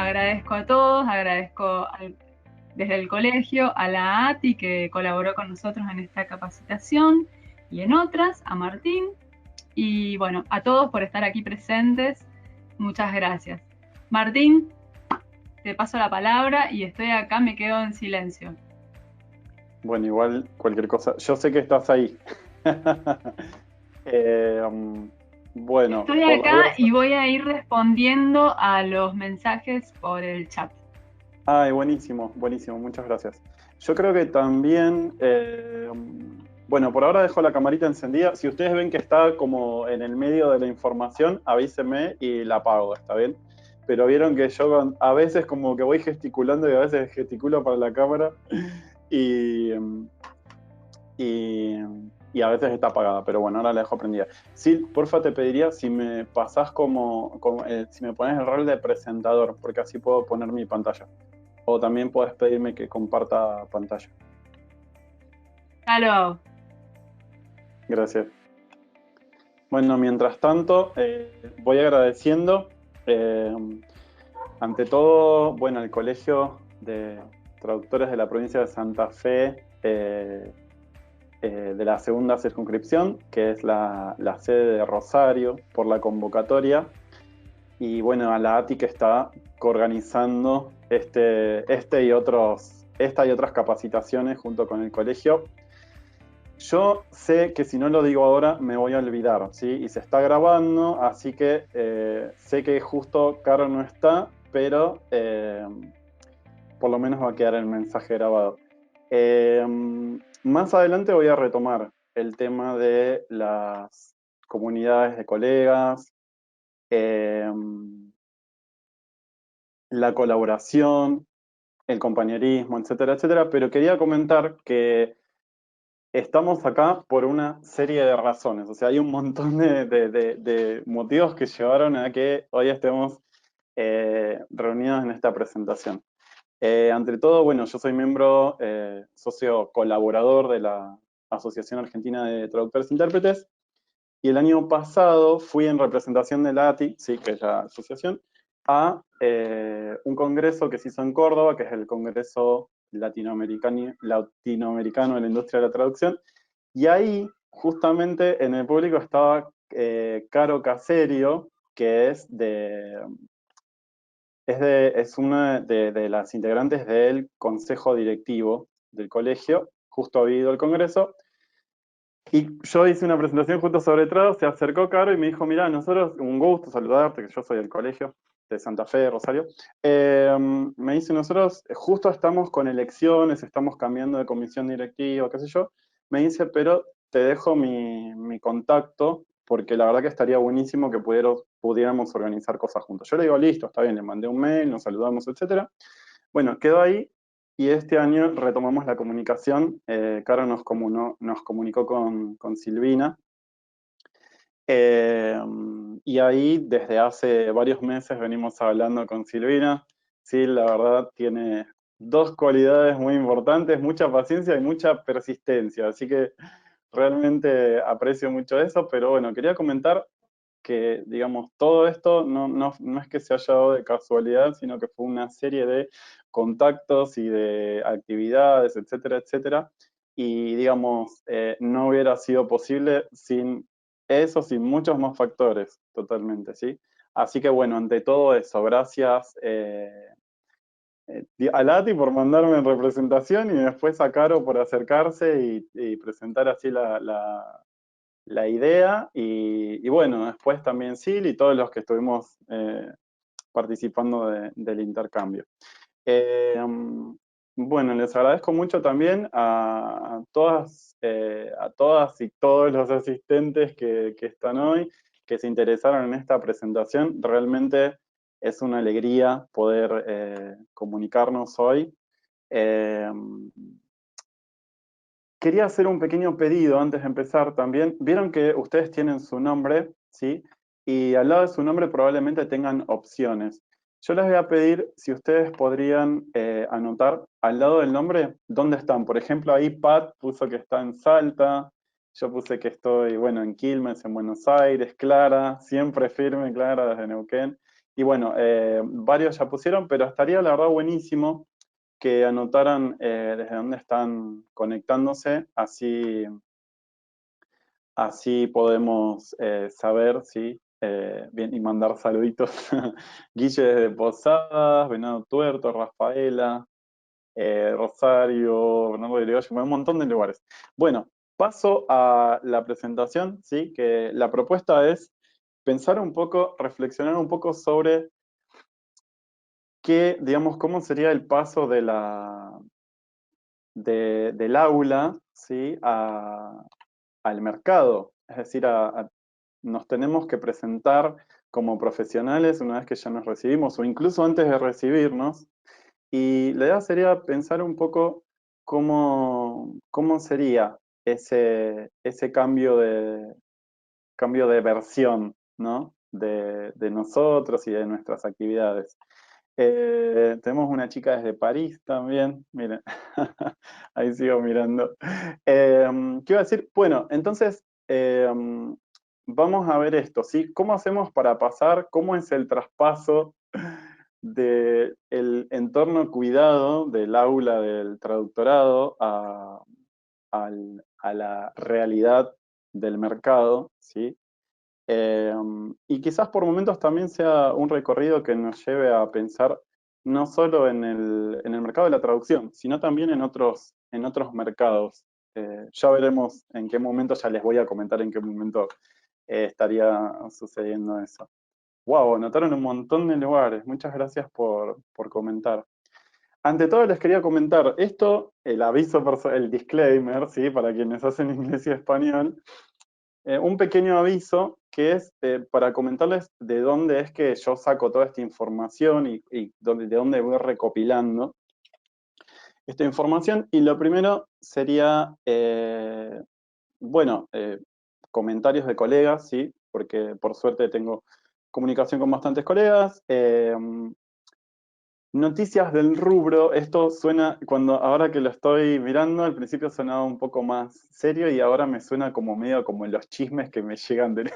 agradezco a todos, desde el colegio a la ATI que colaboró con nosotros en esta capacitación y en otras, a Martín, y bueno, a todos por estar aquí presentes. Muchas gracias. Martín, te paso la palabra y estoy acá, me quedo en silencio. Bueno, igual cualquier cosa. Yo sé que estás ahí. Eh, bueno, Estoy por las acá dudas. y voy a ir respondiendo a los mensajes por el chat. Ay, buenísimo, buenísimo, muchas gracias. Yo creo que también, bueno, por ahora dejo la camarita encendida. Si ustedes ven que está como en el medio de la información, avísenme y la apago, ¿está bien? Pero vieron que yo a veces como que voy gesticulando y a veces gesticulo para la cámara y, y, y a veces está apagada, pero bueno, ahora la dejo prendida. Sí, porfa, te pediría si me pasás si me pones el rol de presentador, porque así puedo poner mi pantalla. O también puedes pedirme que comparta pantalla. Ya lo hago. Gracias. Bueno, mientras tanto, voy agradeciendo, eh, ante todo, bueno, el Colegio de Traductores de la provincia de Santa Fe, de la segunda circunscripción, que es la sede de Rosario, por la convocatoria. Y bueno, a la ATI que está organizando esta y otras capacitaciones junto con el colegio. Yo sé que si no lo digo ahora me voy a olvidar, ¿sí? Y se está grabando, así que sé que justo Caro no está, pero por lo menos va a quedar el mensaje grabado. Eh, Más adelante voy a retomar el tema de las comunidades de colegas, eh, la colaboración, el compañerismo, etcétera, etcétera, pero quería comentar que estamos acá por una serie de razones, o sea, hay un montón de motivos que llevaron a que hoy estemos reunidos en esta presentación. Ante todo, bueno, yo soy miembro, socio colaborador de la Asociación Argentina de Traductores e Intérpretes, y el año pasado fui en representación de la ATI, sí, que es la asociación, a un congreso que se hizo en Córdoba, que es el Congreso Latinoamericano de la Industria de la Traducción, y ahí, justamente en el público estaba Caro Caserio, que es una de las integrantes del consejo directivo del colegio, justo había ido al congreso, y yo hice una presentación justo sobre trado, se acercó Caro y me dijo, mira, nosotros, un gusto saludarte, que yo soy del colegio de Santa Fe, de Rosario. Me dice, nosotros justo estamos con elecciones, estamos cambiando de comisión directiva, qué sé yo. Me dice, pero te dejo mi contacto, porque la verdad que estaría buenísimo que pudiéramos organizar cosas juntos. Yo le digo, listo, está bien, le mandé un mail, nos saludamos, etcétera. Bueno, quedó ahí y este año retomamos la comunicación. Caro nos comunicó con Silvina. Eh, y ahí desde hace varios meses venimos hablando con Silvina. Sí, la verdad tiene dos cualidades muy importantes, mucha paciencia y mucha persistencia. Así que realmente aprecio mucho eso, pero bueno, quería comentar que, digamos, todo esto no es que se haya dado de casualidad, sino que fue una serie de contactos y de actividades, etcétera, etcétera. Y, digamos, no hubiera sido posible sin eso, sin muchos más factores, totalmente, ¿sí? Así que, bueno, ante todo eso, gracias a Lati por mandarme en representación y después a Caro por acercarse y presentar así la idea y bueno, después también Sil y todos los que estuvimos participando del intercambio. Eh, bueno, les agradezco mucho también a todas y todos los asistentes que están hoy, que se interesaron en esta presentación. Realmente es una alegría poder comunicarnos hoy. Eh, Quería hacer un pequeño pedido antes de empezar también. Vieron que ustedes tienen su nombre, ¿sí? Y al lado de su nombre probablemente tengan opciones. Yo les voy a pedir si ustedes podrían anotar al lado del nombre dónde están. Por ejemplo, ahí Pat puso que está en Salta, yo puse que estoy, bueno, en Quilmes, en Buenos Aires, Clara, siempre firme, Clara, desde Neuquén. Y bueno, varios ya pusieron, pero estaría la verdad buenísimo que anotaran desde dónde están conectándose, así podemos saber, ¿sí? Bien, y mandar saluditos. Guille desde Posadas, Venado Tuerto, Rafaela, Rosario, Bernardo de Irigoyen, un montón de lugares. Bueno, paso a la presentación, ¿sí? Que la propuesta es pensar un poco, reflexionar un poco sobre qué, digamos, cómo sería el paso del aula, ¿sí? Al mercado. Es decir, nos tenemos que presentar como profesionales una vez que ya nos recibimos o incluso antes de recibirnos. Y la idea sería pensar un poco cómo sería ese cambio de versión, ¿no? De nosotros y de nuestras actividades. Tenemos una chica desde París también, miren, ahí sigo mirando. ¿Qué iba a decir? Bueno, entonces vamos a ver esto, ¿sí? ¿Cómo hacemos para pasar? ¿Cómo es el traspaso del entorno cuidado del aula del traductorado a la realidad del mercado, ¿sí? Y quizás por momentos también sea un recorrido que nos lleve a pensar no solo en el mercado de la traducción, sino también en otros mercados. Ya veremos en qué momento, ya les voy a comentar en qué momento estaría sucediendo eso. Wow, anotaron un montón de lugares. Muchas gracias por comentar. Ante todo les quería comentar esto, el aviso, el disclaimer, ¿sí? Para quienes hacen inglés y español. Un pequeño aviso que es para comentarles de dónde es que yo saco toda esta información y de dónde voy recopilando esta información. Y lo primero sería, bueno, comentarios de colegas, ¿sí? Porque por suerte tengo comunicación con bastantes colegas. Noticias del rubro, esto suena, ahora que lo estoy mirando, al principio sonaba un poco más serio y ahora me suena como medio como los chismes que me llegan del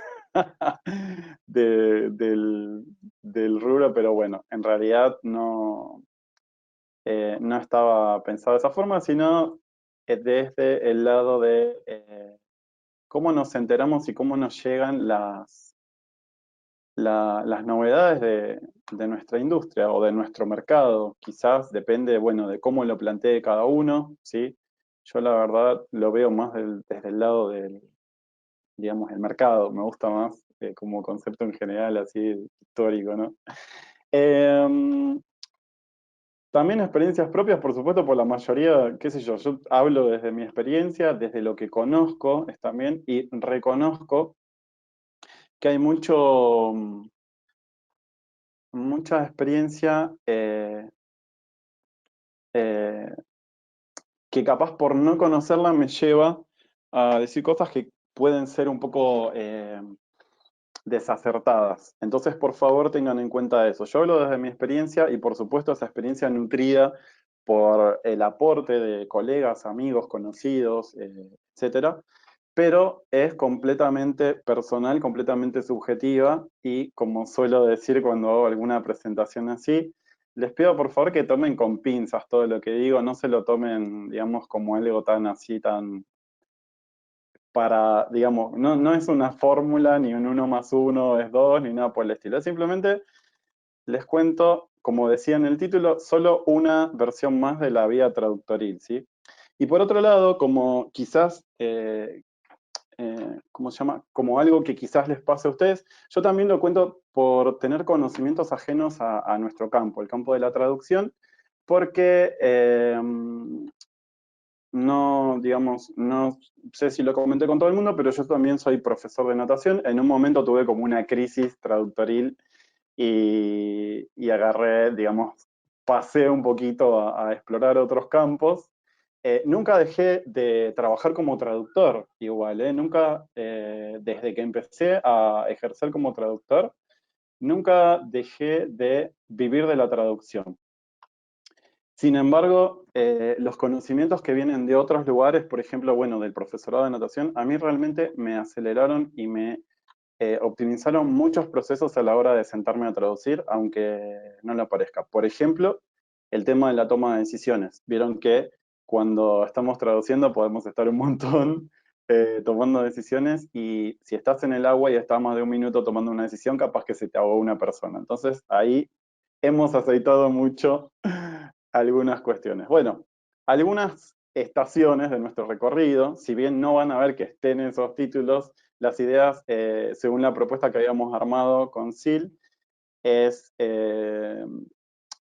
rubro, pero bueno, en realidad no estaba pensado de esa forma, sino desde el lado de cómo nos enteramos y cómo nos llegan las novedades de nuestra industria o de nuestro mercado. Quizás depende, bueno, de cómo lo plantee cada uno, ¿sí? Yo la verdad lo veo más desde el lado del, digamos, el mercado. Me gusta más como concepto en general, así histórico, ¿no? Em, También experiencias propias, por supuesto, por la mayoría, qué sé yo hablo desde mi experiencia, desde lo que conozco también, y reconozco que hay mucha experiencia eh, que capaz por no conocerla me lleva a decir cosas que pueden ser un poco desacertadas. Entonces, por favor, tengan en cuenta eso. Yo hablo desde mi experiencia y, por supuesto, esa experiencia nutrida por el aporte de colegas, amigos, conocidos, etcétera, pero es completamente personal, completamente subjetiva y, como suelo decir cuando hago alguna presentación así, les pido por favor que tomen con pinzas todo lo que digo, no se lo tomen, digamos, como algo tan así, tan para, digamos, no es una fórmula, ni un 1 más 1 es 2 ni nada por el estilo. Simplemente les cuento, como decía en el título, solo una versión más de la vía traductoril, ¿sí? Y por otro lado, como quizás, ¿cómo se llama? Como algo que quizás les pase a ustedes, yo también lo cuento por tener conocimientos ajenos a nuestro campo, el campo de la traducción, porque no, digamos, no sé si lo comenté con todo el mundo, pero yo también soy profesor de natación. En un momento tuve como una crisis traductoril y agarré, digamos, pasé un poquito a explorar otros campos. Nunca dejé de trabajar como traductor, igual, nunca, desde que empecé a ejercer como traductor, nunca dejé de vivir de la traducción. Sin embargo, los conocimientos que vienen de otros lugares, por ejemplo, bueno, del profesorado de natación, a mí realmente me aceleraron y me optimizaron muchos procesos a la hora de sentarme a traducir, aunque no lo parezca. Por ejemplo, el tema de la toma de decisiones. Vieron que cuando estamos traduciendo podemos estar un montón tomando decisiones, y si estás en el agua y estás más de un minuto tomando una decisión, capaz que se te ahogó una persona. Entonces ahí hemos aceitado mucho algunas cuestiones. Bueno, algunas estaciones de nuestro recorrido, si bien no van a ver que estén esos títulos, las ideas, según la propuesta que habíamos armado con SIL, es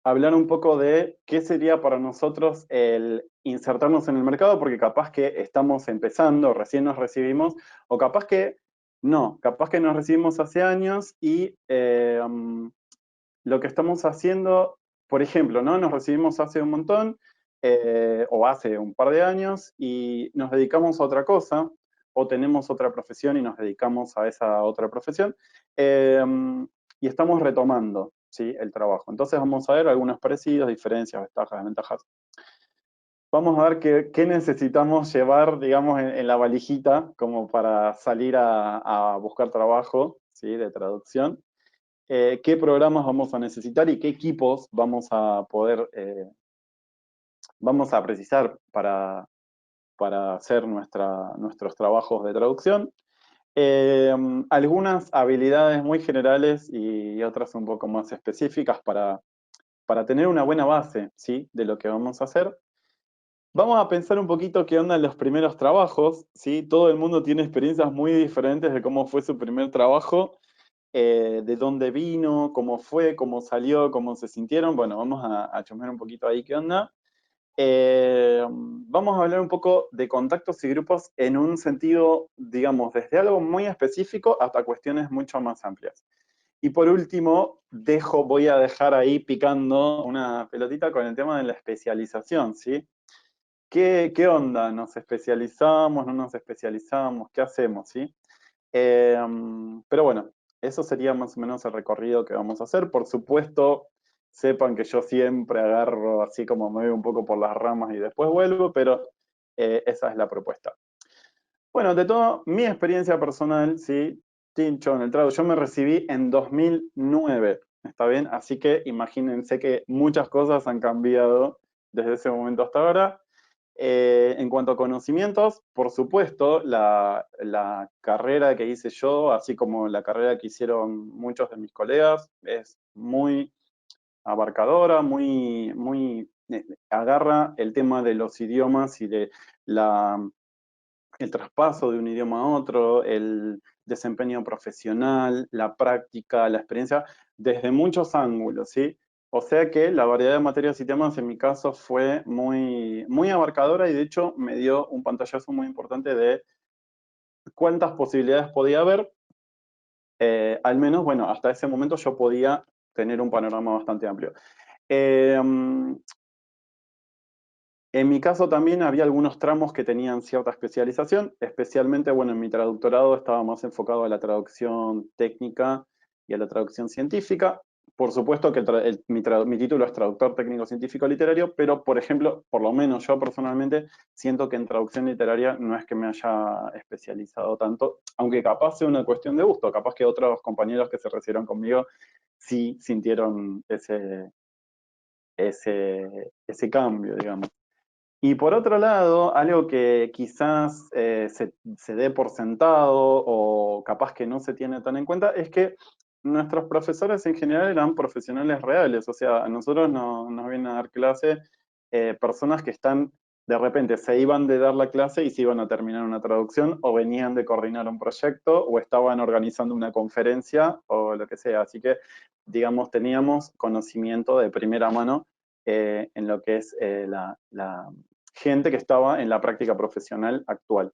hablar un poco de qué sería para nosotros el insertarnos en el mercado, porque capaz que estamos empezando, recién nos recibimos, o capaz que no, capaz que nos recibimos hace años y lo que estamos haciendo, por ejemplo, ¿no? Nos recibimos hace un montón, o hace un par de años, y nos dedicamos a otra cosa, o tenemos otra profesión y nos dedicamos a esa otra profesión, eh, y estamos retomando, ¿sí? El trabajo. Entonces vamos a ver algunos parecidos, diferencias, ventajas, desventajas. Vamos a ver qué necesitamos llevar, digamos, en la valijita como para salir a buscar trabajo, ¿sí? De traducción. Qué programas vamos a necesitar y qué equipos vamos a poder, vamos a precisar para hacer nuestros trabajos de traducción. Algunas habilidades muy generales y otras un poco más específicas para tener una buena base, ¿sí? De lo que vamos a hacer. Vamos a pensar un poquito qué onda en los primeros trabajos, ¿sí? Todo el mundo tiene experiencias muy diferentes de cómo fue su primer trabajo, de dónde vino, cómo fue, cómo salió, cómo se sintieron. Bueno, vamos a chusmear un poquito ahí qué onda. Vamos a hablar un poco de contactos y grupos en un sentido, digamos, desde algo muy específico hasta cuestiones mucho más amplias. Y por último, voy a dejar ahí picando una pelotita con el tema de la especialización, ¿sí? ¿Qué onda? ¿Nos especializamos? ¿No nos especializamos? ¿Qué hacemos? ¿Sí? Pero bueno, eso sería más o menos el recorrido que vamos a hacer. Por supuesto, sepan que yo siempre agarro así como me voy un poco por las ramas y después vuelvo, pero esa es la propuesta. Bueno, de todo, mi experiencia personal, ¿sí? Tincho, en el trago, yo me recibí en 2009, ¿está bien? Así que imagínense que muchas cosas han cambiado desde ese momento hasta ahora. En cuanto a conocimientos, por supuesto, la carrera que hice yo, así como la carrera que hicieron muchos de mis colegas, es muy abarcadora, agarra el tema de los idiomas y de el traspaso de un idioma a otro, el desempeño profesional, la práctica, la experiencia, desde muchos ángulos, ¿sí? O sea que la variedad de materias y temas en mi caso fue muy abarcadora, y de hecho me dio un pantallazo muy importante de cuántas posibilidades podía haber. Al menos, bueno, hasta ese momento yo podía tener un panorama bastante amplio. Eh, En mi caso también había algunos tramos que tenían cierta especialización, especialmente, bueno, en mi traductorado estaba más enfocado a la traducción técnica y a la traducción científica. Por supuesto que mi título es traductor técnico científico literario, pero, por ejemplo, por lo menos yo personalmente siento que en traducción literaria no es que me haya especializado tanto, aunque capaz sea una cuestión de gusto, capaz que otros compañeros que se recibieron conmigo sí sintieron ese cambio, digamos. Y por otro lado, algo que quizás se dé por sentado o capaz que no se tiene tan en cuenta es que nuestros profesores en general eran profesionales reales. O sea, a nosotros nos vienen a dar clase personas que están, de repente se iban de dar la clase y se iban a terminar una traducción, o venían de coordinar un proyecto, o estaban organizando una conferencia o lo que sea. Así que, digamos, teníamos conocimiento de primera mano en lo que es la gente que estaba en la práctica profesional actual.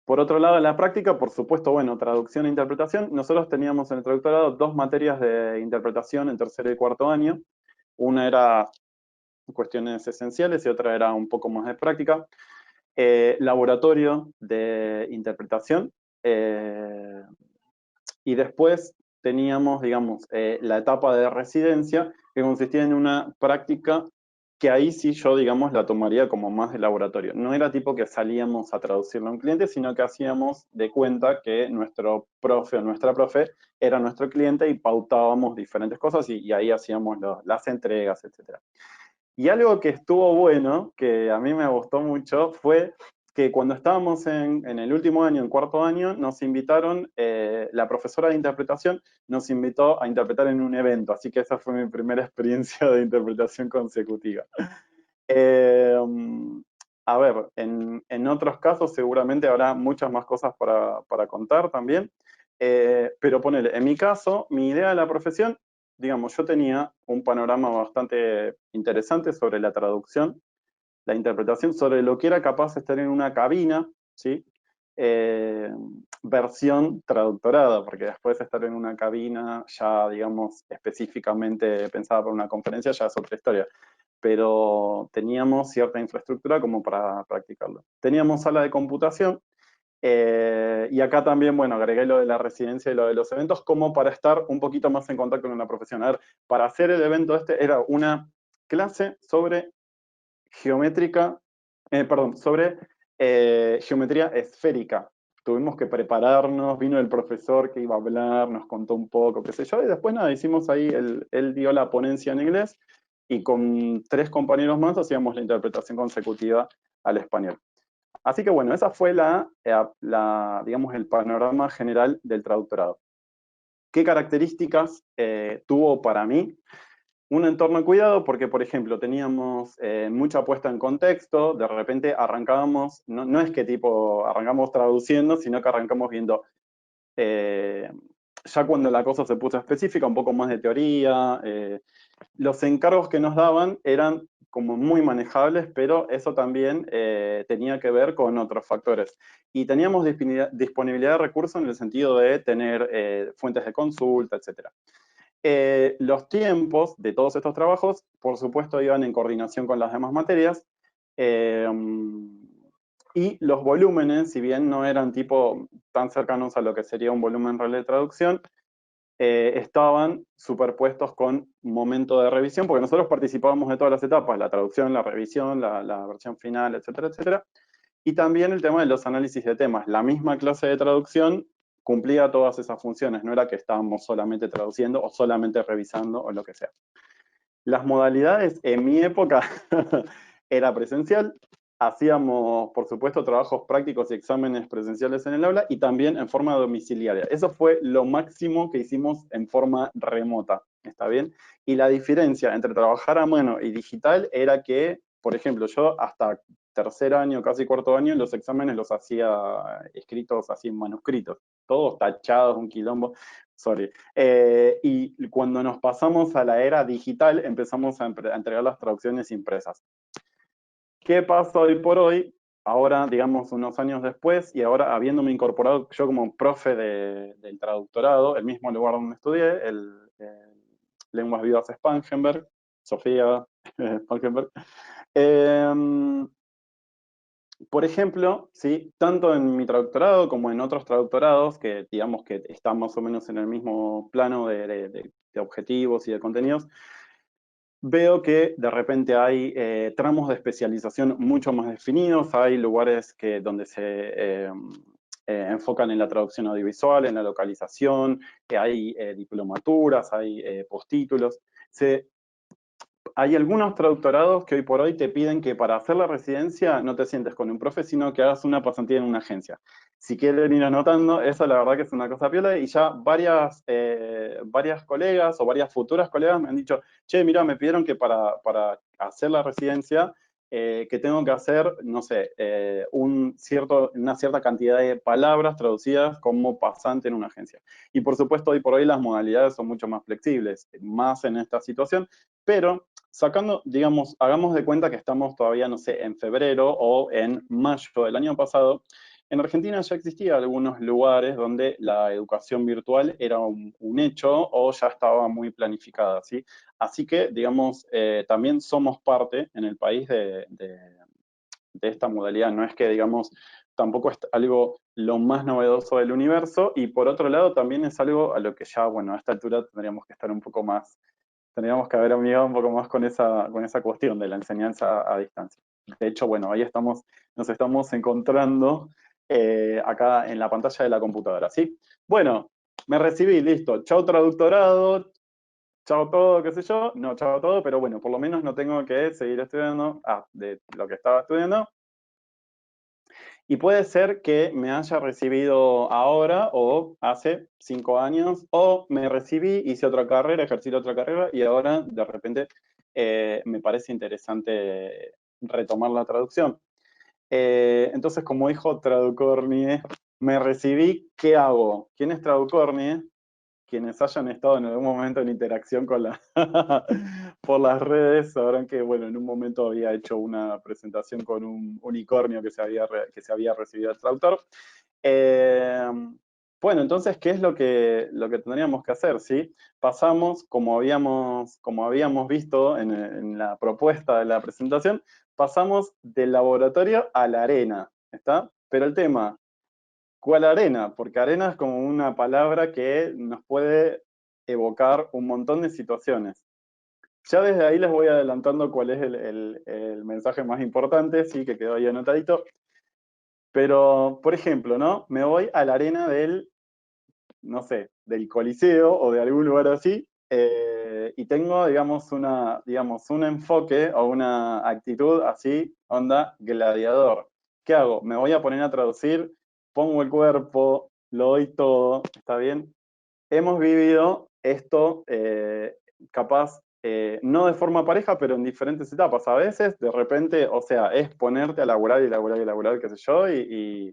Por otro lado, en la práctica, por supuesto, bueno, traducción e interpretación. Nosotros teníamos en el traductorado dos materias de interpretación en tercer y cuarto año. Una era cuestiones esenciales y otra era un poco más de práctica. Laboratorio de interpretación. Y después teníamos, digamos, la etapa de residencia, que consistía en una práctica que ahí sí yo, digamos, la tomaría como más de laboratorio. No era tipo que salíamos a traducirlo a un cliente, sino que hacíamos de cuenta que nuestro profe o nuestra profe era nuestro cliente y pautábamos diferentes cosas y ahí hacíamos las entregas, etc. Y algo que estuvo bueno, que a mí me gustó mucho, fue que cuando estábamos en el último año, en cuarto año, nos invitaron, la profesora de interpretación nos invitó a interpretar en un evento, así que esa fue mi primera experiencia de interpretación consecutiva. Eh, a ver, en otros casos seguramente habrá muchas más cosas para contar también, pero ponele, en mi caso, mi idea de la profesión, digamos, yo tenía un panorama bastante interesante sobre la traducción, la interpretación, sobre lo que era capaz de estar en una cabina, ¿sí? Eh, versión traductorada, porque después de estar en una cabina ya, digamos, específicamente pensada para una conferencia, ya es otra historia, pero teníamos cierta infraestructura como para practicarlo. Teníamos sala de computación, y acá también, bueno, agregué lo de la residencia y lo de los eventos como para estar un poquito más en contacto con la profesión. A ver, para hacer el evento este era una clase sobre geométrica, perdón, sobre geometría esférica. Tuvimos que prepararnos, vino el profesor que iba a hablar, nos contó un poco, qué sé yo, y después nada, hicimos ahí, él dio la ponencia en inglés y con 3 compañeros más hacíamos la interpretación consecutiva al español. Así que bueno, esa fue digamos, el panorama general del traductorado. ¿Qué características tuvo para mí? Un entorno de cuidado porque, por ejemplo, teníamos mucha puesta en contexto, de repente arrancábamos, no es que tipo arrancamos traduciendo, sino que arrancamos viendo, eh, ya cuando la cosa se puso específica, un poco más de teoría, los encargos que nos daban eran como muy manejables, pero eso también tenía que ver con otros factores. Y teníamos disponibilidad de recursos en el sentido de tener fuentes de consulta, etc. Los tiempos de todos estos trabajos, por supuesto, iban en coordinación con las demás materias, eh, y los volúmenes, si bien no eran tipo tan cercanos a lo que sería un volumen real de traducción, estaban superpuestos con momento de revisión, porque nosotros participábamos de todas las etapas, la traducción, la revisión, la versión final, etcétera, etcétera. Y también el tema de los análisis de temas. La misma clase de traducción cumplía todas esas funciones, no era que estábamos solamente traduciendo o solamente revisando o lo que sea. Las modalidades en mi época era presencial, hacíamos por supuesto trabajos prácticos y exámenes presenciales en el aula y también en forma domiciliaria. Eso fue lo máximo que hicimos en forma remota, ¿está bien? Y la diferencia entre trabajar a mano y digital era que, por ejemplo, yo hasta tercer año, casi cuarto año, los exámenes los hacía escritos así en manuscritos, todos tachados, un quilombo, sorry. Y cuando nos pasamos a la era digital, empezamos a entregar las traducciones impresas. ¿Qué pasa hoy por hoy? Ahora, digamos, unos años después, y ahora habiéndome incorporado yo como profe del traductorado, el mismo lugar donde estudié, Lenguas Vivas Spangenberg, Sofía Spangenberg. Por ejemplo, ¿sí? Tanto en mi traductorado como en otros traductorados, que digamos que están más o menos en el mismo plano de objetivos y de contenidos, veo que de repente hay tramos de especialización mucho más definidos, hay lugares donde se enfocan en la traducción audiovisual, en la localización, hay diplomaturas, hay postítulos. Hay algunos traductorados que hoy por hoy te piden que para hacer la residencia no te sientes con un profe, sino que hagas una pasantía en una agencia. Si quieren ir anotando, eso la verdad que es una cosa piola, y ya varias colegas o varias futuras colegas me han dicho, che, mira, me pidieron que para hacer la residencia, que tengo que hacer, no sé, una cierta cantidad de palabras traducidas como pasante en una agencia. Y por supuesto, hoy por hoy las modalidades son mucho más flexibles, más en esta situación, pero sacando, digamos, hagamos de cuenta que estamos todavía, no sé, en febrero o en mayo del año pasado, en Argentina ya existía algunos lugares donde la educación virtual era un hecho o ya estaba muy planificada, ¿sí? Así que, digamos, también somos parte en el país de esta modalidad. No es que, digamos, tampoco es algo lo más novedoso del universo y por otro lado también es algo a lo que ya, bueno, a esta altura tendríamos que estar un poco más tendríamos que haber amigado un poco más con esa cuestión de la enseñanza a distancia. De hecho, bueno, ahí nos estamos encontrando acá en la pantalla de la computadora, ¿sí? Bueno, me recibí, listo. Chao traductorado, chao todo, qué sé yo. No, chao todo, pero bueno, por lo menos no tengo que seguir estudiando de lo que estaba estudiando. Y puede ser que me haya recibido ahora o hace 5 años, o me recibí, hice otra carrera, ejercí otra carrera y ahora de repente me parece interesante retomar la traducción. Entonces, como dijo Traducornie, me recibí, ¿qué hago? ¿Quién es Traducornie? Quienes hayan estado en algún momento en interacción con por las redes sabrán que, bueno, en un momento había hecho una presentación con un unicornio que se había recibido el traductor. Eh, bueno, entonces, ¿qué es lo que tendríamos que hacer? ¿Sí? Pasamos, como habíamos visto en la propuesta de la presentación, pasamos del laboratorio a la arena, ¿está? Pero el tema, ¿cuál arena? Porque arena es como una palabra que nos puede evocar un montón de situaciones. Ya desde ahí les voy adelantando cuál es el mensaje más importante, sí, que quedó ahí anotadito. Pero, por ejemplo, ¿no? Me voy a la arena no sé, del Coliseo o de algún lugar así, y tengo, digamos, un enfoque o una actitud así, onda gladiador. ¿Qué hago? Me voy a poner a traducir, pongo el cuerpo, lo doy todo, ¿está bien? Hemos vivido esto, capaz, no de forma pareja, pero en diferentes etapas. A veces, de repente, o sea, es ponerte a laburar y laburar y laburar, qué sé yo, eh,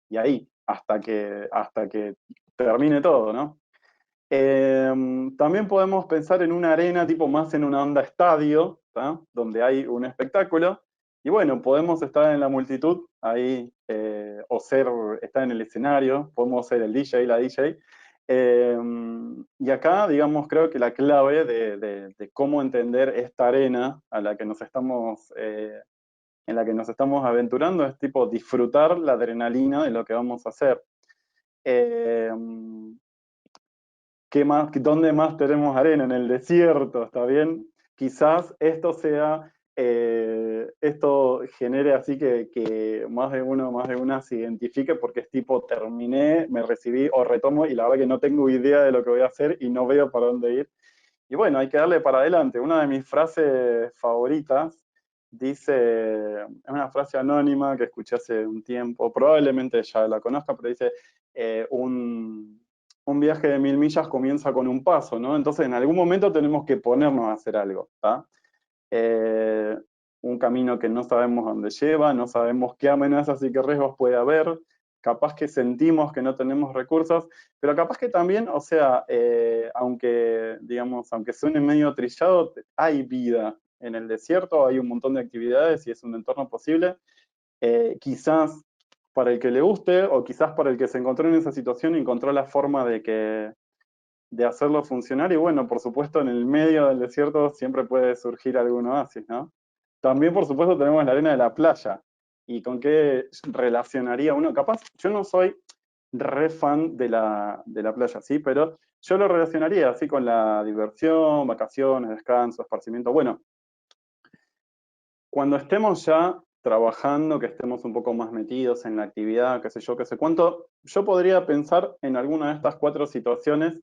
y ahí, hasta que termine todo, ¿no? También podemos pensar en una arena, tipo más en una onda estadio, ¿tá? Donde hay un espectáculo. Y bueno, podemos estar en la multitud ahí, estar en el escenario, podemos ser el DJ, la DJ. Y acá, digamos, creo que la clave de cómo entender esta arena a la que nos estamos, en la que nos estamos aventurando es tipo disfrutar la adrenalina de lo que vamos a hacer. Eh, ¿Qué más, dónde más tenemos arena? En el desierto, ¿está bien? Quizás esto genere así que más de una se identifique porque es tipo, terminé, me recibí o retomo y la verdad que no tengo idea de lo que voy a hacer y no veo para dónde ir. Y bueno, hay que darle para adelante. Una de mis frases favoritas dice, es una frase anónima que escuché hace un tiempo, probablemente ya la conozca, pero dice, eh, un, un viaje de 1000 millas comienza con un paso, ¿no? Entonces en algún momento tenemos que ponernos a hacer algo, ¿está? Eh, un camino que no sabemos dónde lleva, no sabemos qué amenazas y qué riesgos puede haber, capaz que sentimos que no tenemos recursos, pero capaz que también, o sea, aunque suene medio trillado, hay vida en el desierto, hay un montón de actividades y es un entorno posible. Quizás para el que le guste o quizás para el que se encontró en esa situación encontró la forma de hacerlo funcionar y bueno, por supuesto en el medio del desierto siempre puede surgir algún oasis, ¿no? También por supuesto tenemos la arena de la playa y con qué relacionaría uno, capaz yo no soy re fan de la playa, sí, pero yo lo relacionaría así con la diversión, vacaciones, descanso, esparcimiento. Bueno, cuando estemos ya trabajando, que estemos un poco más metidos en la actividad, qué sé yo, qué sé cuánto, yo podría pensar en alguna de estas 4 situaciones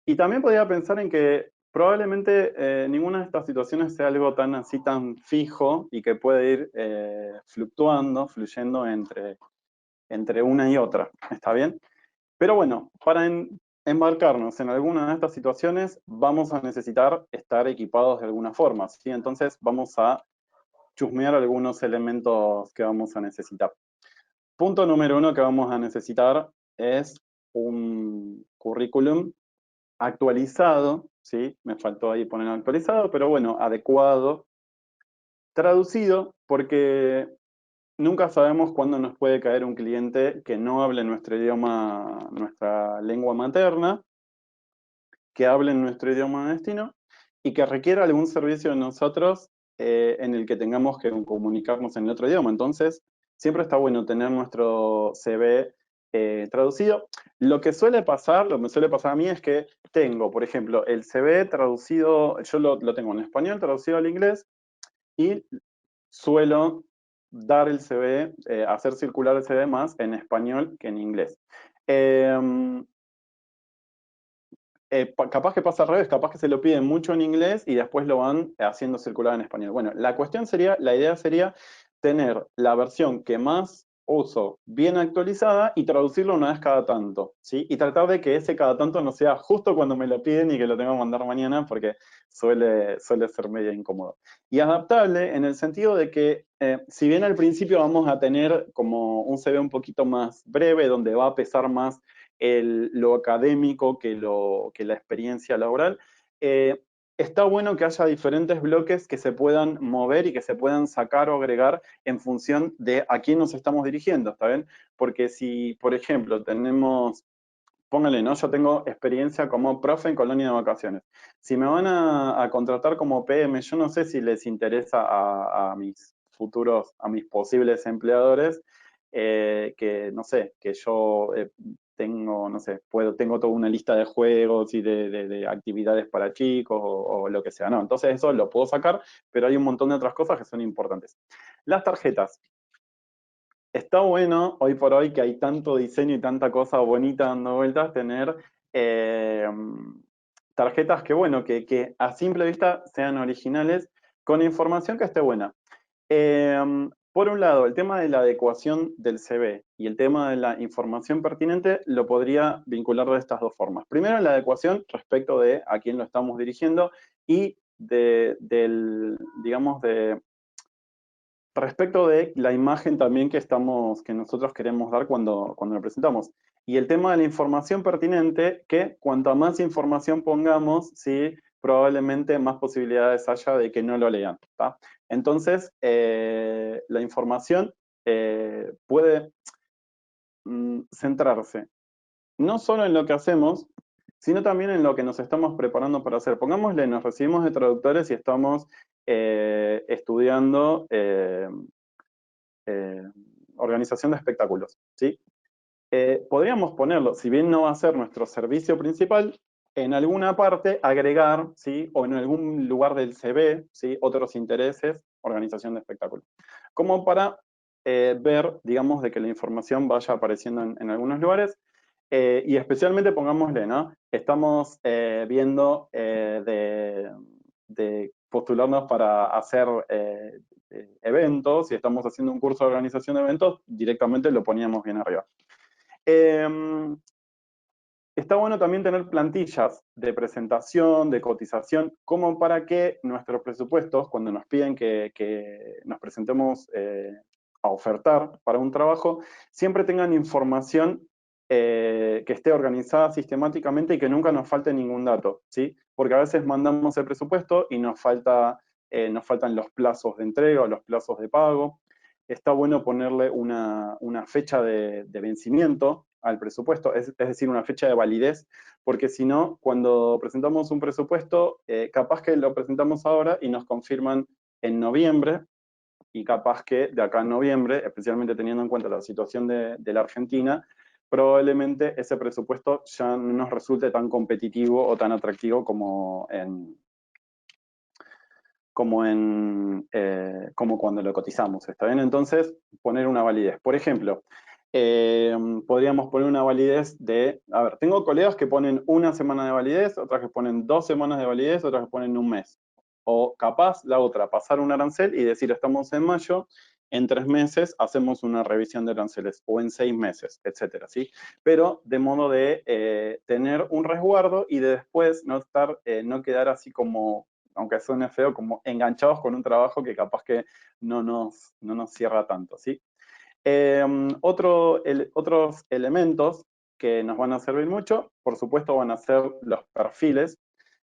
y también podría pensar en que probablemente ninguna de estas situaciones sea algo tan así, tan fijo y que puede ir fluctuando, fluyendo entre una y otra. ¿Está bien? Pero bueno, para embarcarnos en alguna de estas situaciones vamos a necesitar estar equipados de alguna forma, ¿sí? Entonces vamos a chusmear algunos elementos que vamos a necesitar. Punto número 1 que vamos a necesitar es un currículum actualizado, ¿sí? Me faltó ahí poner actualizado, pero bueno, adecuado, traducido, porque nunca sabemos cuándo nos puede caer un cliente que no hable nuestro idioma, nuestra lengua materna, que hable en nuestro idioma de destino y que requiera algún servicio de nosotros en el que tengamos que comunicarnos en el otro idioma. Entonces, siempre está bueno tener nuestro CV traducido. Lo que suele pasar, lo que me suele pasar a mí es que tengo, por ejemplo, el CV traducido, yo lo tengo en español, traducido al inglés, y suelo dar el CV, hacer circular el CV más en español que en inglés. Eh, capaz que pasa al revés, capaz que se lo piden mucho en inglés y después lo van haciendo circular en español. Bueno, la idea sería tener la versión que más uso bien actualizada y traducirlo una vez cada tanto, ¿sí? Y tratar de que ese cada tanto no sea justo cuando me lo piden y que lo tengo que mandar mañana porque suele ser medio incómodo. Y adaptable en el sentido de que, si bien al principio vamos a tener como un CV un poquito más breve, donde va a pesar más lo académico que la experiencia laboral, está bueno que haya diferentes bloques que se puedan mover y que se puedan sacar o agregar en función de a quién nos estamos dirigiendo, ¿está bien? Porque si, por ejemplo, tenemos, póngale, ¿no? Yo tengo experiencia como profe en colonia de vacaciones. Si me van a contratar como PM, yo no sé si les interesa a mis futuros, a mis posibles empleadores, que, no sé, que yo tengo, no sé, tengo toda una lista de juegos y de actividades para chicos o lo que sea, ¿no? Entonces eso lo puedo sacar, pero hay un montón de otras cosas que son importantes. Las tarjetas. Está bueno hoy por hoy que hay tanto diseño y tanta cosa bonita dando vueltas, tener eh, tarjetas que, bueno, que a simple vista sean originales, con información que esté buena. Por un lado, el tema de la adecuación del CV y el tema de la información pertinente lo podría vincular de estas dos formas. Primero, la adecuación respecto de a quién lo estamos dirigiendo y digamos, respecto de la imagen también que nosotros queremos dar cuando lo presentamos. Y el tema de la información pertinente, que cuanta más información pongamos, sí, probablemente más posibilidades haya de que no lo lean, ¿tá? Entonces, la información puede centrarse no solo en lo que hacemos, sino también en lo que nos estamos preparando para hacer. Pongámosle, nos recibimos de traductores y estamos estudiando eh, organización de espectáculos, ¿sí? Podríamos ponerlo, si bien no va a ser nuestro servicio principal, en alguna parte agregar, ¿sí? O en algún lugar del CV, ¿sí? Otros intereses, organización de espectáculos. Como para ver, digamos, de que la información vaya apareciendo en algunos lugares. Y especialmente pongámosle, ¿no? Estamos viendo de postularnos para hacer eventos y estamos haciendo un curso de organización de eventos, directamente lo poníamos bien arriba. Está bueno también tener plantillas de presentación, de cotización, como para que nuestros presupuestos, cuando nos piden que nos presentemos a ofertar para un trabajo, siempre tengan información que esté organizada sistemáticamente y que nunca nos falte ningún dato, ¿sí? Porque a veces mandamos el presupuesto y nos faltan los plazos de entrega o los plazos de pago. Está bueno ponerle una fecha de vencimiento al presupuesto, es decir, una fecha de validez, porque si no, cuando presentamos un presupuesto, capaz que lo presentamos ahora y nos confirman en noviembre, y capaz que de acá en noviembre, especialmente teniendo en cuenta la situación de la Argentina, probablemente ese presupuesto ya no nos resulte tan competitivo o tan atractivo como cuando lo cotizamos, ¿está bien? Entonces, poner una validez. Por ejemplo, podríamos poner una validez a ver, tengo colegas que ponen una semana de validez, otras que ponen 2 semanas de validez, otras que ponen un mes. O capaz la otra, pasar un arancel y decir, estamos en mayo, en 3 meses hacemos una revisión de aranceles, o en 6 meses, etcétera, ¿sí? Pero de modo de tener un resguardo y de después no quedar así como, aunque suene feo, como enganchados con un trabajo que capaz que no nos cierra tanto, ¿sí? Otros elementos que nos van a servir mucho, por supuesto, van a ser los perfiles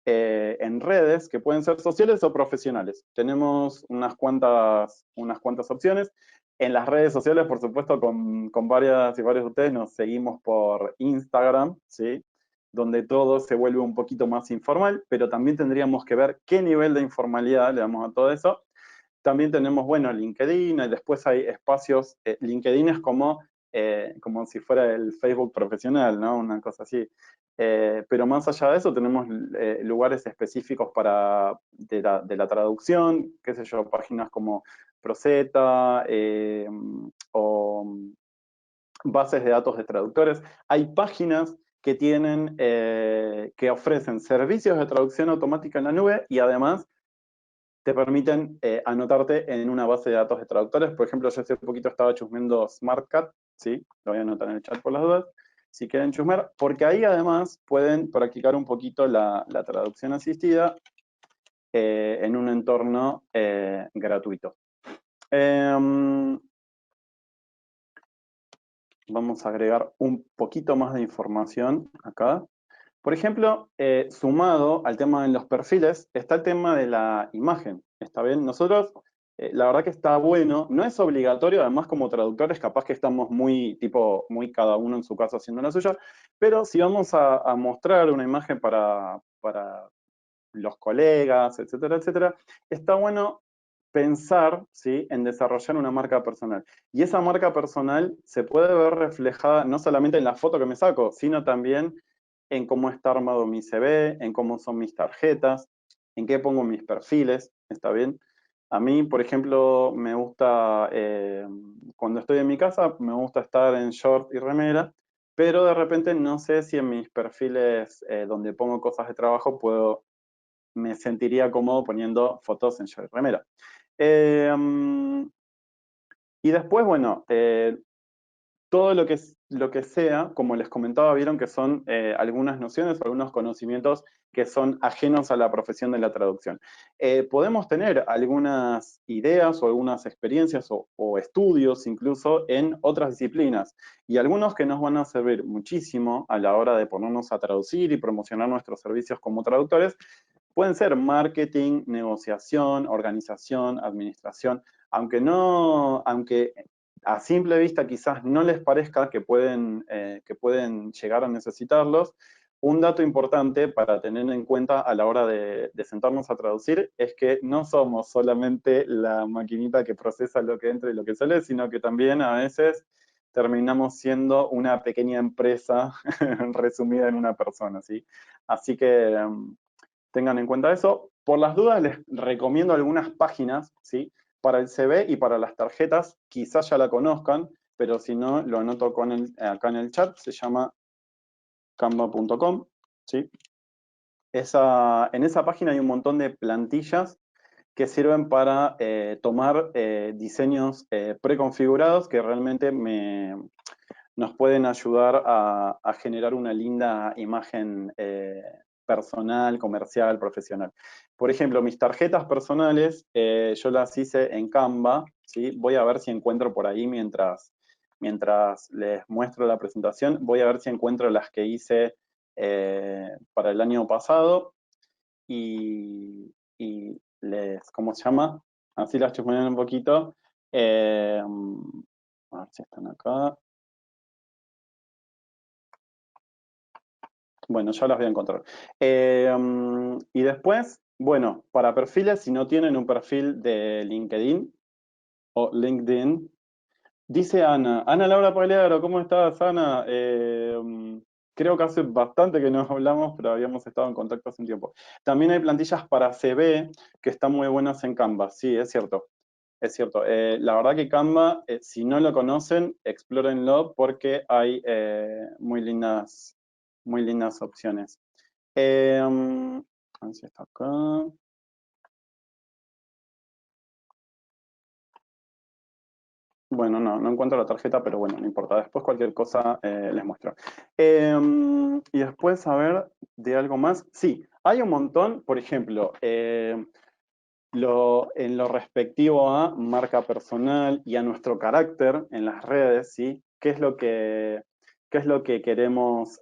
en redes, que pueden ser sociales o profesionales. Tenemos unas cuantas opciones. En las redes sociales, por supuesto, con varias y varios de ustedes nos seguimos por Instagram, ¿sí? Donde todo se vuelve un poquito más informal, pero también tendríamos que ver qué nivel de informalidad le damos a todo eso. También tenemos, bueno, LinkedIn, y después hay espacios, LinkedIn es como como si fuera el Facebook profesional, ¿no? Una cosa así. Pero más allá de eso, tenemos lugares específicos de la traducción, qué sé yo, páginas como Proceta o bases de datos de traductores. Hay páginas que que ofrecen servicios de traducción automática en la nube y además te permiten anotarte en una base de datos de traductores. Por ejemplo, yo hace poquito estaba chusmeando SmartCat, ¿sí? Lo voy a anotar en el chat por las dudas, si quieren chusmear, porque ahí además pueden practicar un poquito la traducción asistida en un entorno gratuito. Vamos a agregar un poquito más de información acá. Por ejemplo, sumado al tema de los perfiles, está el tema de la imagen. ¿Está bien? Nosotros, la verdad que está bueno, no es obligatorio, además como traductores capaz que estamos muy cada uno en su casa haciendo la suya, pero si vamos a mostrar una imagen para los colegas, etcétera, etcétera, está bueno pensar, ¿sí?, en desarrollar una marca personal. Y esa marca personal se puede ver reflejada no solamente en la foto que me saco, sino también en cómo está armado mi CV, en cómo son mis tarjetas, en qué pongo mis perfiles, ¿está bien? A mí, por ejemplo, me gusta, cuando estoy en mi casa, me gusta estar en short y remera, pero de repente no sé si en mis perfiles donde pongo cosas de trabajo me sentiría cómodo poniendo fotos en short y remera. Y después, bueno, todo lo que sea, como les comentaba, vieron que son algunas nociones o algunos conocimientos que son ajenos a la profesión de la traducción. Podemos tener algunas ideas o algunas experiencias o estudios incluso en otras disciplinas y algunos que nos van a servir muchísimo a la hora de ponernos a traducir y promocionar nuestros servicios como traductores. Pueden ser marketing, negociación, organización, administración, aunque a simple vista quizás no les parezca que pueden llegar a necesitarlos, un dato importante para tener en cuenta a la hora de sentarnos a traducir es que no somos solamente la maquinita que procesa lo que entra y lo que sale, sino que también a veces terminamos siendo una pequeña empresa resumida en una persona, ¿sí? Así que tengan en cuenta eso. Por las dudas les recomiendo algunas páginas, ¿sí?, para el CV y para las tarjetas, quizás ya la conozcan, pero si no, lo anoto acá en el chat, se llama canva.com, ¿sí? En esa página hay un montón de plantillas que sirven para tomar diseños preconfigurados que realmente nos pueden ayudar a generar una linda imagen personal, comercial, profesional. Por ejemplo, mis tarjetas personales, yo las hice en Canva, ¿sí? Voy a ver si encuentro por ahí mientras les muestro la presentación, voy a ver si encuentro las que hice para el año pasado y ¿cómo se llama? Así las chusmean un poquito. A ver si están acá. Bueno, ya las voy a encontrar. Y después, bueno, para perfiles, si no tienen un perfil de LinkedIn o LinkedIn, dice Ana Laura Pagliaro, ¿cómo estás, Ana? Creo que hace bastante que no hablamos, pero habíamos estado en contacto hace un tiempo. También hay plantillas para CV que están muy buenas en Canva, sí, es cierto. Es cierto. La verdad que Canva, si no lo conocen, explórenlo porque hay muy lindas opciones. A ver si está acá. Bueno, no encuentro la tarjeta, pero bueno, no importa. Después cualquier cosa les muestro. Y después, a ver, de algo más. Sí, hay un montón, por ejemplo, en lo respectivo a marca personal y a nuestro carácter en las redes, ¿sí? ¿Qué es lo que queremos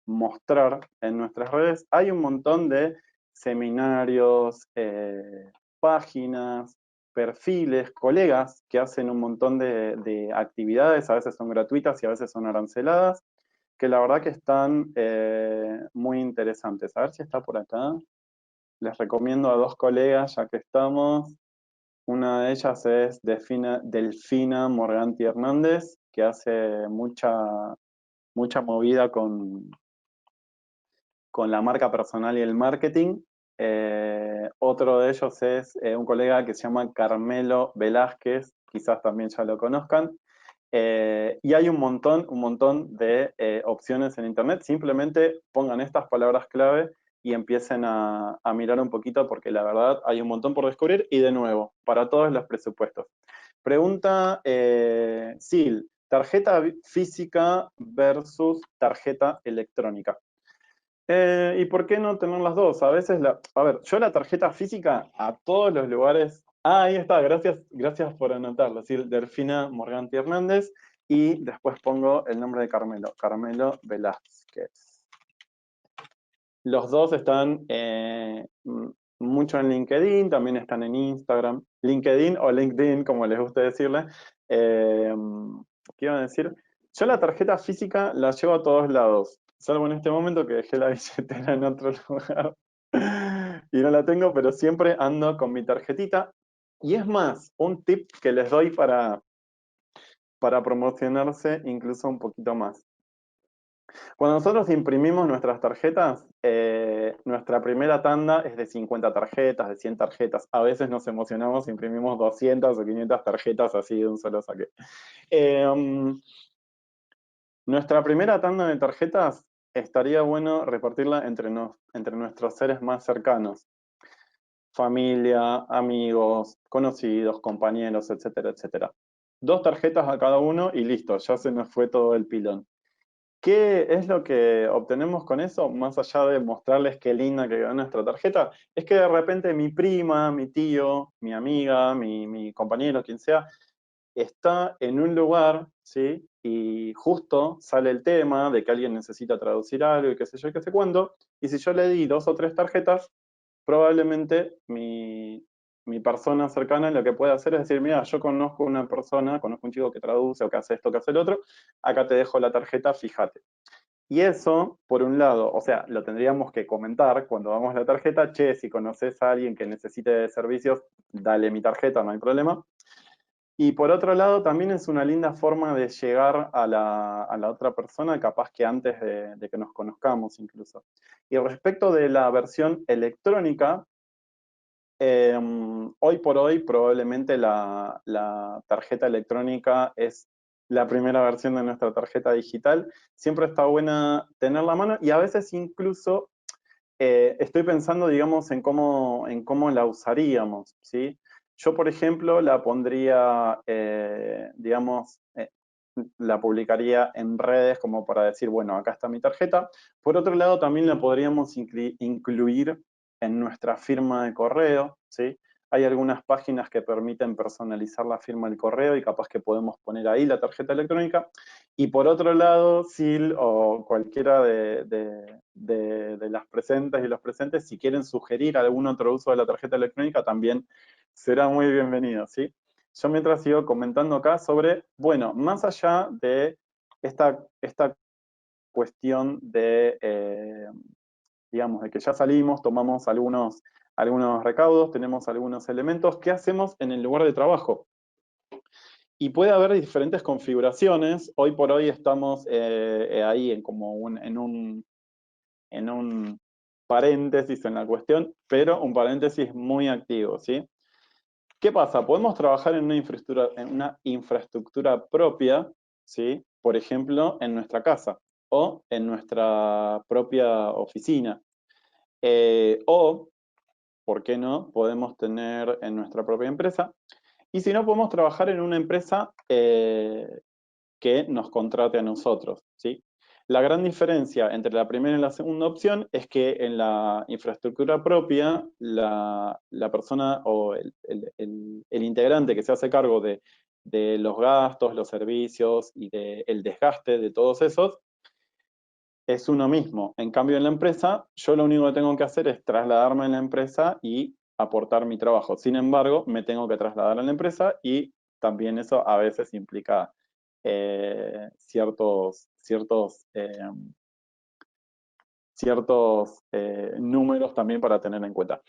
mostrar en nuestras redes? Hay un montón de seminarios, páginas, perfiles, colegas que hacen un montón de actividades, a veces son gratuitas y a veces son aranceladas, que la verdad que están muy interesantes. A ver si está por acá. Les recomiendo a dos colegas, ya que estamos. Una de ellas es Delfina Morganti Hernández que hace mucha movida con la marca personal y el marketing. Otro de ellos es un colega que se llama Carmelo Velázquez, quizás también ya lo conozcan. Y hay un montón de opciones en Internet. Simplemente pongan estas palabras clave y empiecen a mirar un poquito, porque la verdad hay un montón por descubrir. Y de nuevo, para todos los presupuestos. Pregunta Sil, tarjeta física versus tarjeta electrónica. ¿Y por qué no tener las dos? A veces, a ver, yo la tarjeta física a todos los lugares. Ah, ahí está, gracias por anotarlo. Es decir, Delfina Morganti Hernández, y después pongo el nombre de Carmelo, Carmelo Velázquez. Los dos están mucho en LinkedIn, también están en Instagram. LinkedIn o LinkedIn, como les gusta decirle. ¿Qué iba a decir? Yo la tarjeta física la llevo a todos lados, salvo en este momento que dejé la billetera en otro lugar y no la tengo, pero siempre ando con mi tarjetita. Y es más, un tip que les doy para promocionarse incluso un poquito más. Cuando nosotros imprimimos nuestras tarjetas, nuestra primera tanda es de 50 tarjetas, de 100 tarjetas. A veces nos emocionamos, imprimimos 200 o 500 tarjetas así de un solo saque. Nuestra primera tanda de tarjetas estaría bueno repartirla entre nuestros seres más cercanos. Familia, amigos, conocidos, compañeros, etcétera, etcétera. 2 tarjetas a cada uno y listo, ya se nos fue todo el pilón. ¿Qué es lo que obtenemos con eso? Más allá de mostrarles qué linda que quedó nuestra tarjeta, es que de repente mi prima, mi tío, mi amiga, mi compañero, quien sea, está en un lugar, ¿sí? Y justo sale el tema de que alguien necesita traducir algo y qué sé yo y qué sé cuándo, y si yo le di 2 o 3 tarjetas, probablemente mi persona cercana lo que puede hacer es decir, mira, yo conozco una persona, conozco un chico que traduce o que hace esto, que hace el otro, acá te dejo la tarjeta, fíjate. Y eso, por un lado, o sea, lo tendríamos que comentar cuando damos la tarjeta, che, si conoces a alguien que necesite servicios, dale mi tarjeta, no hay problema. Y por otro lado, también es una linda forma de llegar a la otra persona, capaz que antes de que nos conozcamos incluso. Y respecto de la versión electrónica, hoy por hoy probablemente la tarjeta electrónica es la primera versión de nuestra tarjeta digital. Siempre está buena tenerla a mano, y a veces incluso estoy pensando, digamos, en cómo la usaríamos, ¿sí? Yo, por ejemplo, la pondría, digamos, la publicaría en redes como para decir, bueno, acá está mi tarjeta. Por otro lado, también la podríamos incluir en nuestra firma de correo, ¿sí? Hay algunas páginas que permiten personalizar la firma del correo y capaz que podemos poner ahí la tarjeta electrónica. Y por otro lado, Sil o cualquiera de las presentes y los presentes, si quieren sugerir algún otro uso de la tarjeta electrónica, también será muy bienvenido, ¿sí? Yo mientras sigo comentando acá sobre, bueno, más allá de esta cuestión de, digamos, de que ya salimos, tomamos algunos recaudos, tenemos algunos elementos, ¿qué hacemos en el lugar de trabajo? Y puede haber diferentes configuraciones. Hoy por hoy estamos ahí en un paréntesis en la cuestión, pero un paréntesis muy activo, ¿sí? ¿Qué pasa? Podemos trabajar en una infraestructura propia, ¿sí? Por ejemplo, en nuestra casa o en nuestra propia oficina. O, ¿por qué no? Podemos tener en nuestra propia empresa. Y si no, podemos trabajar en una empresa que nos contrate a nosotros, ¿sí? La gran diferencia entre la primera y la segunda opción es que en la infraestructura propia, la persona o el integrante que se hace cargo de los gastos, los servicios y del desgaste de todos esos, es uno mismo. En cambio, en la empresa, yo lo único que tengo que hacer es trasladarme a la empresa y aportar mi trabajo. Sin embargo, me tengo que trasladar a la empresa, y también eso a veces implica ciertos ciertos números también para tener en cuenta.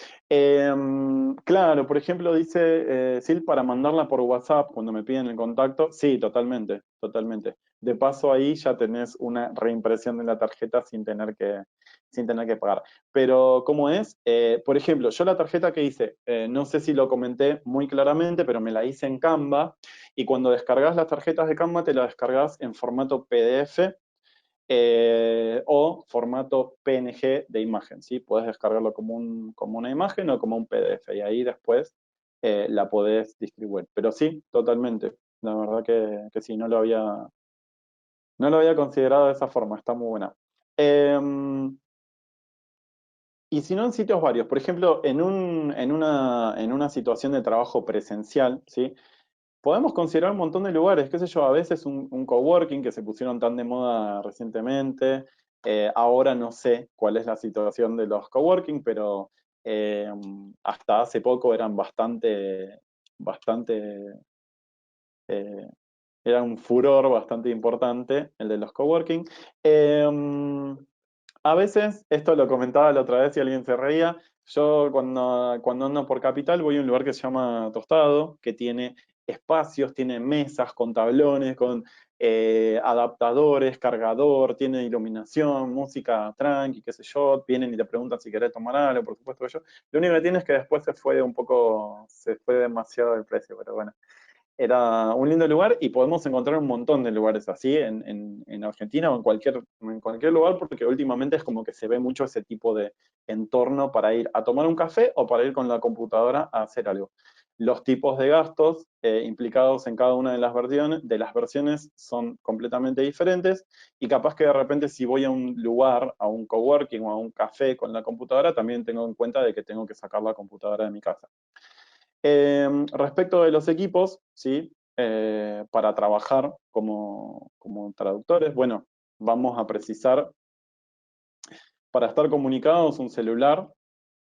Claro, por ejemplo, dice Sil, para mandarla por WhatsApp cuando me piden el contacto. Sí, totalmente, totalmente. De paso ahí ya tenés una reimpresión de la tarjeta sin tener que pagar. Pero, ¿cómo es? Por ejemplo, yo la tarjeta que hice, no sé si lo comenté muy claramente, pero me la hice en Canva, y cuando descargas las tarjetas de Canva te las descargas en formato PDF o formato PNG de imagen, ¿sí? Puedes descargarlo como una imagen o como un PDF, y ahí después la podés distribuir. Pero sí, totalmente. La verdad que sí, no lo había considerado de esa forma, está muy buena. Y si no, en sitios varios. Por ejemplo, en una situación de trabajo presencial, ¿sí? Podemos considerar un montón de lugares, qué sé yo, a veces un coworking que se pusieron tan de moda recientemente. Ahora no sé cuál es la situación de los coworking, pero eh, hasta hace poco eran bastante, eh, era un furor bastante importante el de los coworking. Eh, a veces, esto lo comentaba la otra vez y alguien se reía, yo cuando ando por Capital voy a un lugar que se llama Tostado, que tiene espacios, tiene mesas con tablones, con adaptadores, cargador, tiene iluminación, música tranqui, qué sé yo, vienen y te preguntan si querés tomar algo, por supuesto que yo. Lo único que tiene es que después se fue demasiado el precio, pero bueno. Era un lindo lugar y podemos encontrar un montón de lugares así en Argentina o en cualquier lugar, porque últimamente es como que se ve mucho ese tipo de entorno para ir a tomar un café o para ir con la computadora a hacer algo. Los tipos de gastos implicados en cada una de las versiones son completamente diferentes, y capaz que de repente si voy a un lugar, a un coworking o a un café con la computadora, también tengo en cuenta de que tengo que sacar la computadora de mi casa. Respecto de los equipos, ¿sí? Para trabajar como traductores, bueno, vamos a precisar para estar comunicados un celular,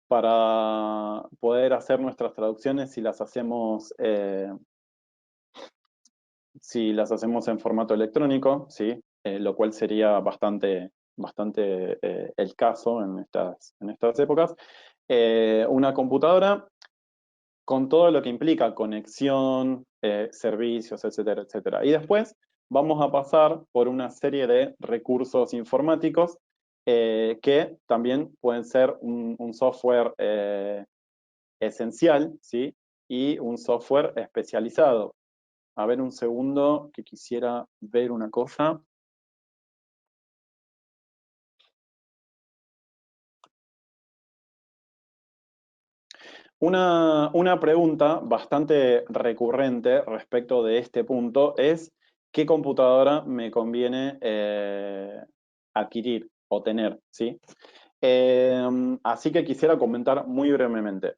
para poder hacer nuestras traducciones si las hacemos en formato electrónico, ¿sí? Lo cual sería bastante el caso en estas épocas. Una computadora con todo lo que implica conexión, servicios, etcétera, etcétera. Y después vamos a pasar por una serie de recursos informáticos que también pueden ser un software esencial, ¿sí? Y un software especializado. A ver un segundo que quisiera ver una cosa. Una pregunta bastante recurrente respecto de este punto es: ¿qué computadora me conviene adquirir o tener? ¿Sí? Así que quisiera comentar muy brevemente.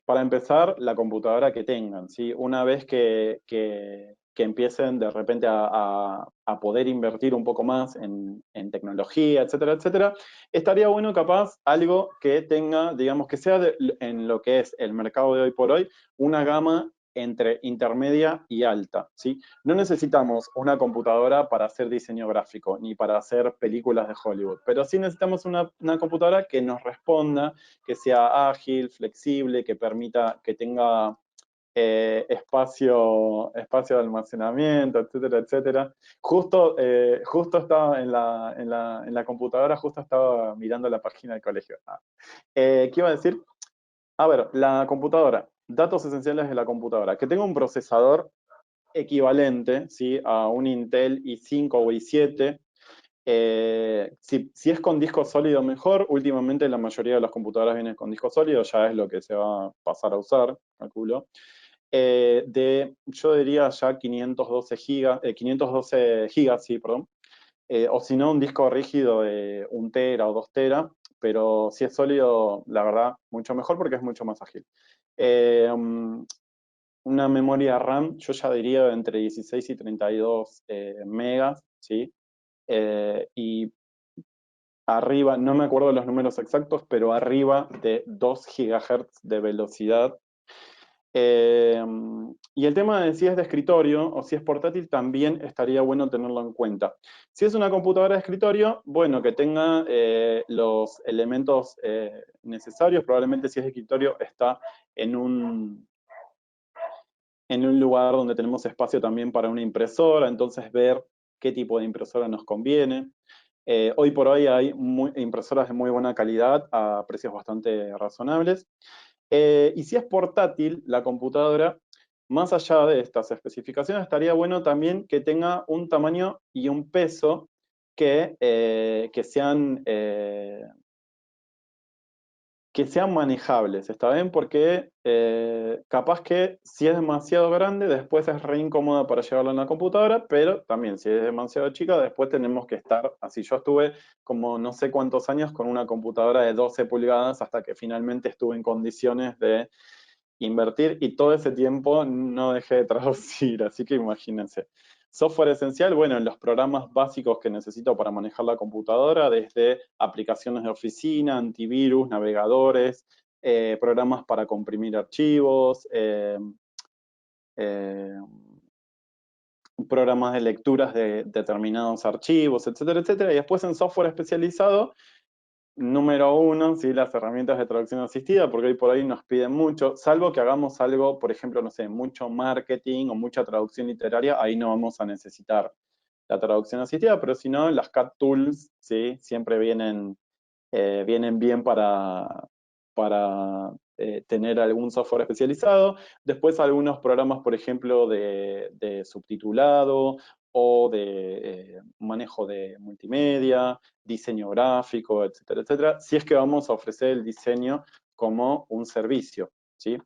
Para empezar, la computadora que tengan, ¿sí? Una vez que empiecen de repente a poder invertir un poco más en tecnología, etcétera, etcétera, estaría bueno capaz algo que tenga, digamos, que sea en lo que es el mercado de hoy por hoy, una gama entre intermedia y alta, ¿sí? No necesitamos una computadora para hacer diseño gráfico ni para hacer películas de Hollywood, pero sí necesitamos una computadora que nos responda, que sea ágil, flexible, que permita, que tenga espacio de almacenamiento, etcétera, etcétera. Justo estaba en la computadora, justo estaba mirando la página del colegio. ¿Qué iba a decir? A ver, la computadora, datos esenciales de la computadora, que tenga un procesador equivalente, ¿sí? A un Intel i5 o i7. Si es con disco sólido, mejor. Últimamente la mayoría de las computadoras vienen con disco sólido, ya es lo que se va a pasar a usar, calculo. Yo diría ya 512 gigas, sí, perdón. O si no, un disco rígido de 1 tera o 2 tera, pero si es sólido, la verdad, mucho mejor porque es mucho más ágil. Una memoria RAM, yo ya diría entre 16 y 32 megas, ¿sí? Y arriba, no me acuerdo los números exactos, pero arriba de 2 GHz de velocidad. Y el tema de si es de escritorio o si es portátil también estaría bueno tenerlo en cuenta. Si es una computadora de escritorio, bueno, que tenga los elementos necesarios. Probablemente si es de escritorio está en en un lugar donde tenemos espacio también para una impresora, entonces ver qué tipo de impresora nos conviene. Hoy por hoy hay impresoras de muy buena calidad a precios bastante razonables. Y si es portátil, la computadora, más allá de estas especificaciones, estaría bueno también que tenga un tamaño y un peso que sean manejables, ¿está bien? Porque capaz que si es demasiado grande, después es re incómoda para llevarla en la computadora, pero también si es demasiado chica, después tenemos que estar así. Yo estuve como no sé cuántos años con una computadora de 12 pulgadas hasta que finalmente estuve en condiciones de invertir y todo ese tiempo no dejé de traducir, así que imagínense. Software esencial, bueno, en los programas básicos que necesito para manejar la computadora, desde aplicaciones de oficina, antivirus, navegadores, programas para comprimir archivos, eh, programas de lecturas de determinados archivos, etcétera, etcétera. Y después en software especializado, número uno, ¿sí? Las herramientas de traducción asistida, porque hoy por ahí nos piden mucho, salvo que hagamos algo, por ejemplo, no sé, mucho marketing o mucha traducción literaria, ahí no vamos a necesitar la traducción asistida, pero si no, las CAT tools, ¿sí? Siempre vienen bien para tener algún software especializado. Después algunos programas, por ejemplo, de subtitulado o de manejo de multimedia, diseño gráfico, etcétera, etcétera, si es que vamos a ofrecer el diseño como un servicio, ¿sí?